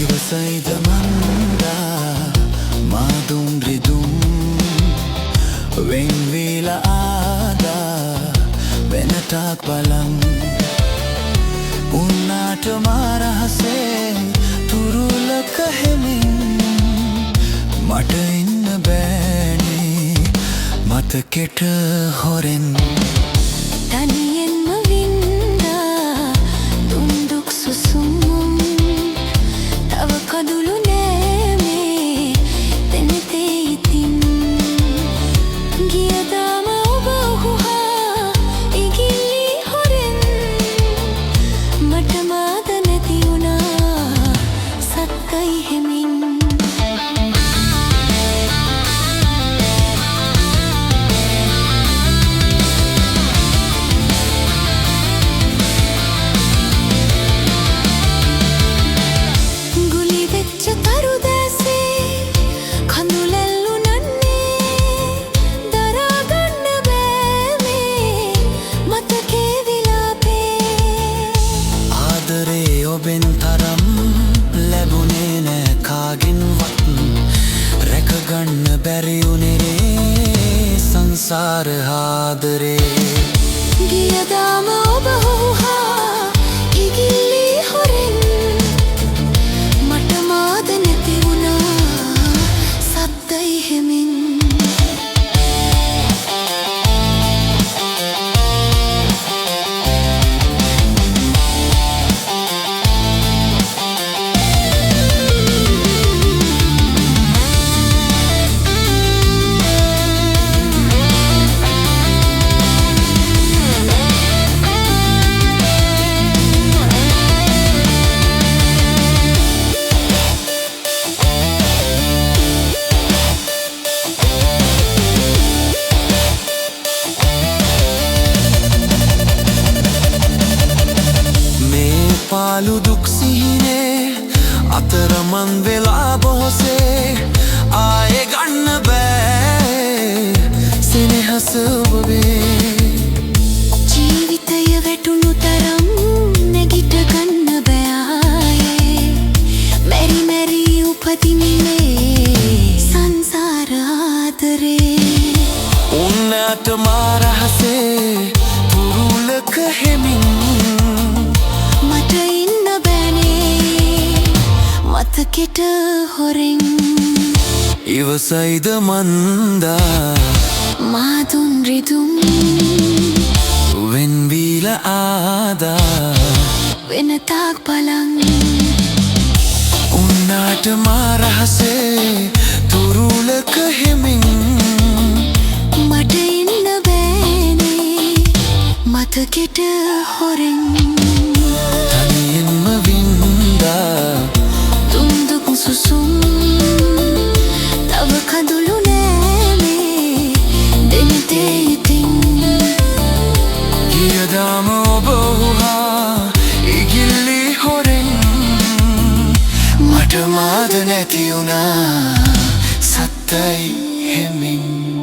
ඉවසයිද මන්දා මාදුන් රිදුම් වෙන්වීලා ආදා වෙනටක් බලන් උන්නාට මාරහසේ තුරුලක හෙමින් මට ඉන්න බෑනේ මතකෙට හොරෙන් තනියෙන්ම වින්දා දුන්දුක් සුසුම් තව කඳුළු නෑමේ තැනතේ ඉතින් ගියදාම ඔබ ඔහුහා ඉගිලි හොරෙන් මට මාද නැති වුණා සක්කයි හෙමින් ඔබෙන් තරම් ලැබුණේ නෑ කාගෙන්වත් රැකගන්න බැරිඋනේ සංසාර ආදරේ ගියදාම ඔබ හුහා ඉගිලි හොරෙන් මට මාද නැති වුණා සද්දයි හෙමින් පාලු දුක් සිහිනේ අතරමං වෙලා බොහොසේ ආයේ ගන්න බෑ සෙනෙහස ඔබේ ජීවිතය වැටුණු තරම් නැගිට ගන්න බෑ ආයේ මැරි මැරි උපදින්නේ සංසාර ආදරේ උන්නාට මාරහසේ තුරුලක හෙමින් මතකෙට හොරෙන් ඉවසයිද මන්දා මාදුන් රිදුම් වෙන්වීලා ආදා වෙනතාක් බලන් උන්නාට මාරහසේ තුරුලක හෙමින් මට ඉන්න බෑනේ මතකෙට හොරෙන් තනියෙන්ම වින්දා සුසුම් තව කඳුළු නෑමේ දෙනතේ ඉතින් ගියදාම ඔබ ඔහුහා ඉගිල්ලි හොරෙන් මට මාද නැති වුණා සත්තයි හෙමින්